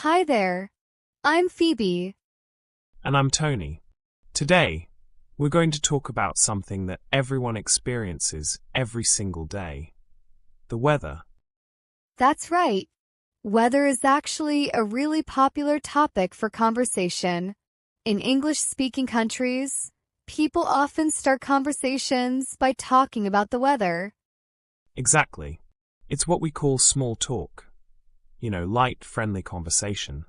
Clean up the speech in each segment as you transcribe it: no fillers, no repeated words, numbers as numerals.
Hi there. I'm Phoebe. And I'm Tony. Today, we're going to talk about something that everyone experiences every single day. The weather. That's right. Weather is actually a really popular topic for conversation. In English-speaking countries, people often start conversations by talking about the weather. Exactly. It's what we call small talk. Light, friendly conversation.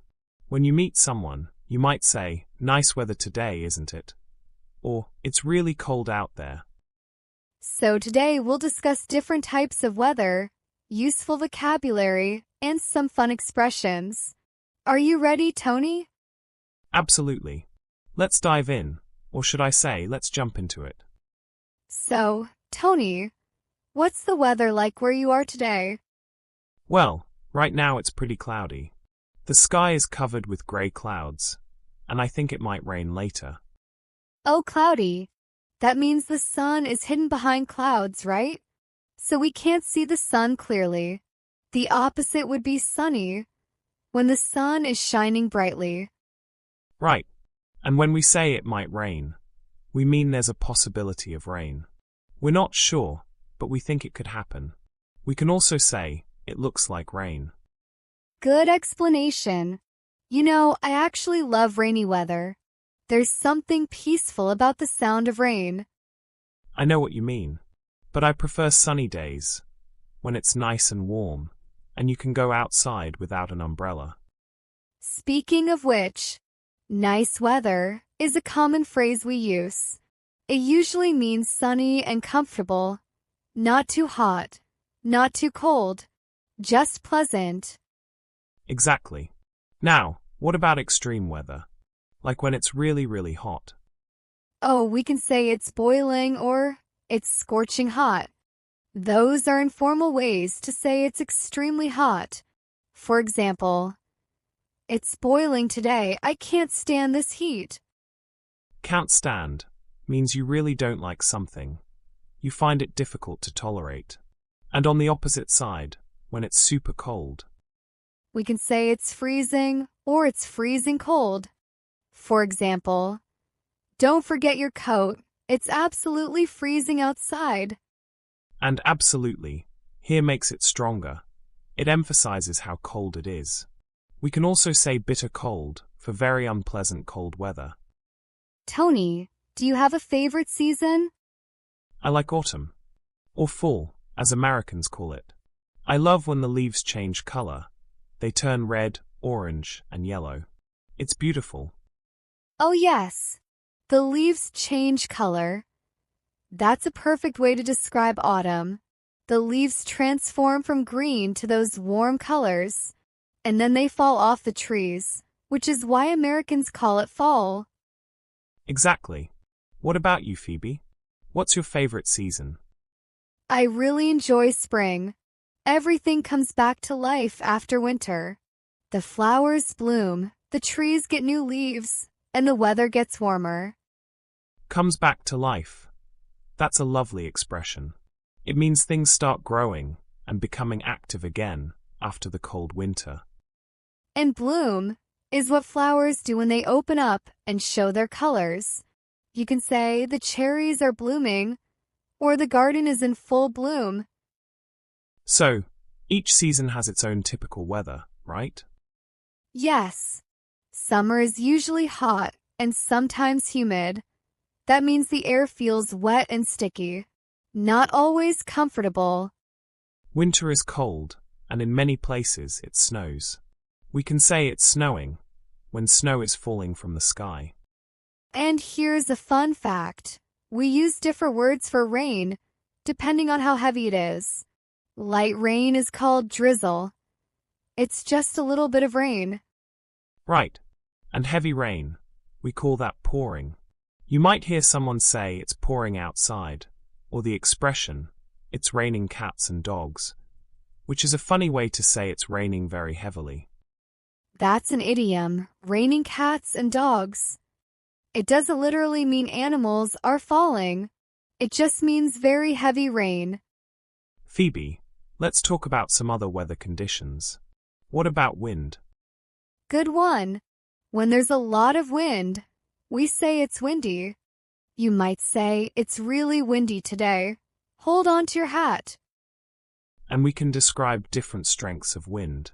When you meet someone, you might say, "Nice weather today, isn't it?" Or, "It's really cold out there." So today we'll discuss different types of weather, useful vocabulary, and some fun expressions. Are you ready, Tony? Absolutely. Let's dive in, or should I say, let's jump into it. So, Tony, what's the weather like where you are today? Well, right now it's pretty cloudy. The sky is covered with grey clouds, and I think it might rain later. Oh, cloudy. That means the sun is hidden behind clouds, right? So we can't see the sun clearly. The opposite would be sunny, when the sun is shining brightly. Right. And when we say it might rain, we mean there's a possibility of rain. We're not sure, but we think it could happen. We can also say, it looks like rain. Good explanation. I actually love rainy weather. There's something peaceful about the sound of rain. I know what you mean, but I prefer sunny days, when it's nice and warm, and you can go outside without an umbrella. Speaking of which, nice weather is a common phrase we use. It usually means sunny and comfortable, not too hot, not too cold, just pleasant. Exactly. Now, what about extreme weather? Like when it's really, really hot. Oh, we can say it's boiling or it's scorching hot. Those are informal ways to say it's extremely hot. For example, it's boiling today. I can't stand this heat. Can't stand means you really don't like something. You find it difficult to tolerate. And on the opposite side, when it's super cold. We can say it's freezing or it's freezing cold. For example, don't forget your coat. It's absolutely freezing outside. And absolutely, here makes it stronger. It emphasizes how cold it is. We can also say bitter cold for very unpleasant cold weather. Tony, do you have a favorite season? I like autumn, or fall, as Americans call it. I love when the leaves change color. They turn red, orange, and yellow. It's beautiful. Oh yes, the leaves change color. That's a perfect way to describe autumn. The leaves transform from green to those warm colors, and then they fall off the trees, which is why Americans call it fall. Exactly. What about you, Phoebe? What's your favorite season? I really enjoy spring. Everything comes back to life after winter. The flowers bloom, the trees get new leaves, and the weather gets warmer. Comes back to life. That's a lovely expression. It means things start growing and becoming active again after the cold winter. And bloom is what flowers do when they open up and show their colors. You can say the cherries are blooming, or the garden is in full bloom. So, each season has its own typical weather, right? Yes, summer is usually hot and sometimes humid. That means the air feels wet and sticky, not always comfortable. Winter is cold, and in many places it snows. We can say it's snowing when snow is falling from the sky. And here's a fun fact. We use different words for rain, depending on how heavy it is. Light rain is called drizzle. It's just a little bit of rain. Right. And heavy rain, we call that pouring. You might hear someone say it's pouring outside, or the expression, it's raining cats and dogs, which is a funny way to say it's raining very heavily. That's an idiom, raining cats and dogs. It doesn't literally mean animals are falling. It just means very heavy rain. Phoebe, let's talk about some other weather conditions. What about wind? Good one. When there's a lot of wind, we say it's windy. You might say it's really windy today. Hold on to your hat. And we can describe different strengths of wind.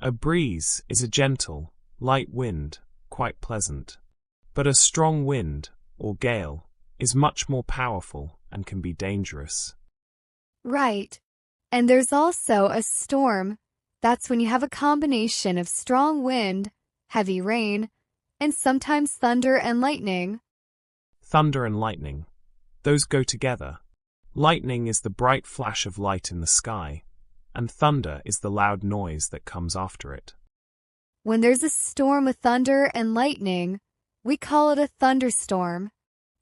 A breeze is a gentle, light wind, quite pleasant. But a strong wind, or gale, is much more powerful and can be dangerous. Right. And there's also a storm. That's when you have a combination of strong wind, heavy rain, and sometimes thunder and lightning. Thunder and lightning. Those go together. Lightning is the bright flash of light in the sky, and thunder is the loud noise that comes after it. When there's a storm with thunder and lightning, we call it a thunderstorm.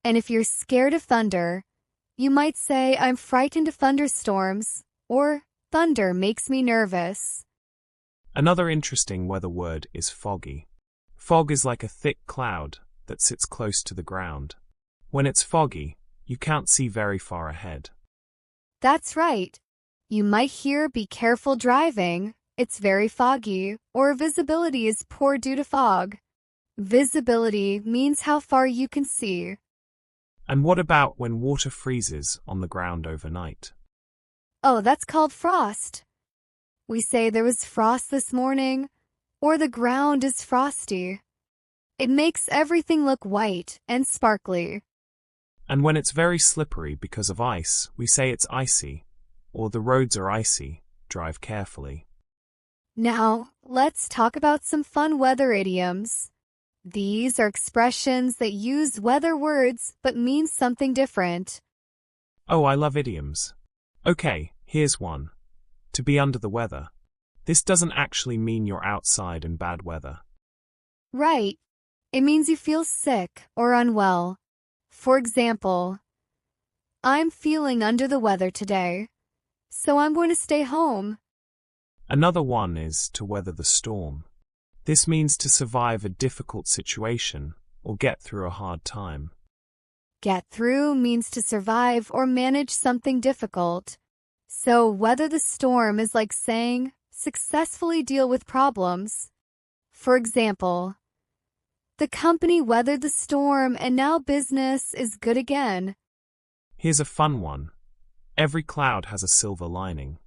And if you're scared of thunder, you might say, I'm frightened of thunderstorms, or thunder makes me nervous. Another interesting weather word is foggy. Fog is like a thick cloud that sits close to the ground. When it's foggy, you can't see very far ahead. That's right. You might hear be careful driving, it's very foggy, or visibility is poor due to fog. Visibility means how far you can see. And what about when water freezes on the ground overnight? Oh, that's called frost. We say there was frost this morning, or the ground is frosty. It makes everything look white and sparkly. And when it's very slippery because of ice, we say it's icy, or the roads are icy, drive carefully. Now, let's talk about some fun weather idioms. These are expressions that use weather words but mean something different. Oh, I love idioms. Okay, here's one. To be under the weather. This doesn't actually mean you're outside in bad weather. Right. It means you feel sick or unwell. For example, I'm feeling under the weather today, so I'm going to stay home. Another one is to weather the storm. This means to survive a difficult situation or get through a hard time. Get through means to survive or manage something difficult. So weather the storm is like saying successfully deal with problems. For example, the company weathered the storm and now business is good again. Here's a fun one. Every cloud has a silver lining.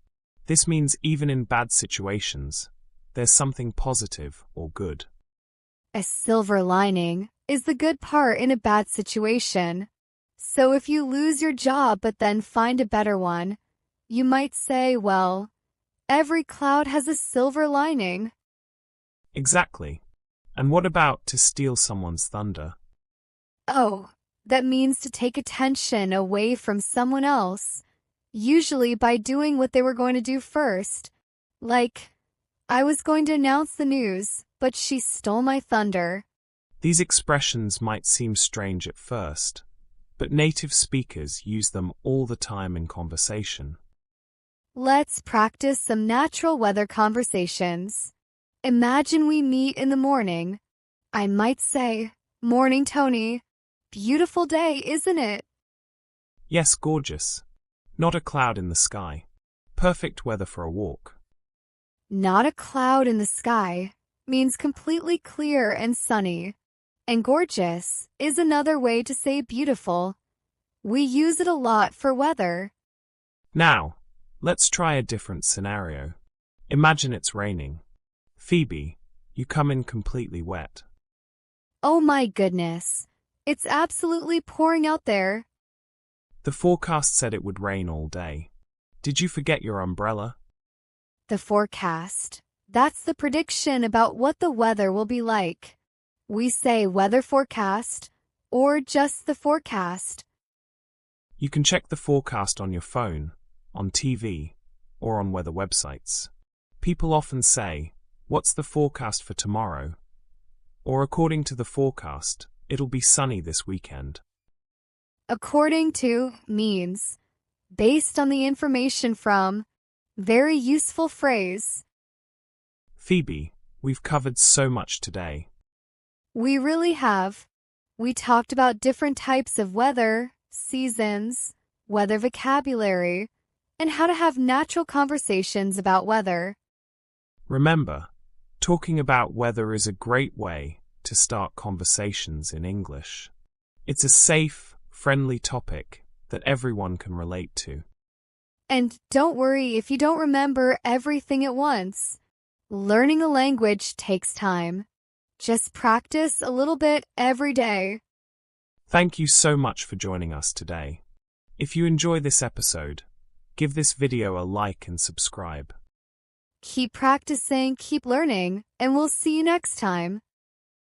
This means even in bad situations, there's something positive or good. A silver lining is the good part in a bad situation. So if you lose your job but then find a better one, you might say, well, every cloud has a silver lining. Exactly. And what about to steal someone's thunder? Oh, that means to take attention away from someone else, usually by doing what they were going to do first. Like, I was going to announce the news, but she stole my thunder. These expressions might seem strange at first, but native speakers use them all the time in conversation. Let's practice some natural weather conversations. Imagine we meet in the morning. I might say, "Morning, Tony. Beautiful day, isn't it?" Yes, gorgeous. Not a cloud in the sky. Perfect weather for a walk. Not a cloud in the sky means completely clear and sunny. And gorgeous is another way to say beautiful. We use it a lot for weather. Now, let's try a different scenario. Imagine it's raining. Phoebe, you come in completely wet. Oh my goodness. It's absolutely pouring out there. The forecast said it would rain all day. Did you forget your umbrella? The forecast. That's the prediction about what the weather will be like. We say weather forecast or just the forecast. You can check the forecast on your phone, on TV, or on weather websites. People often say, "What's the forecast for tomorrow?" Or according to the forecast, it'll be sunny this weekend. According to means based on the information from. Very useful phrase. Phoebe, we've covered so much today. We really have. We talked about different types of weather, seasons, weather vocabulary, and how to have natural conversations about weather. Remember, Talking about weather is a great way to start conversations in English. It's a safe, friendly topic that everyone can relate to. And don't worry if you don't remember everything at once. Learning a language takes time. Just practice a little bit every day. Thank you so much for joining us today. If you enjoy this episode, give this video a like and subscribe. Keep practicing, keep learning, and we'll see you next time.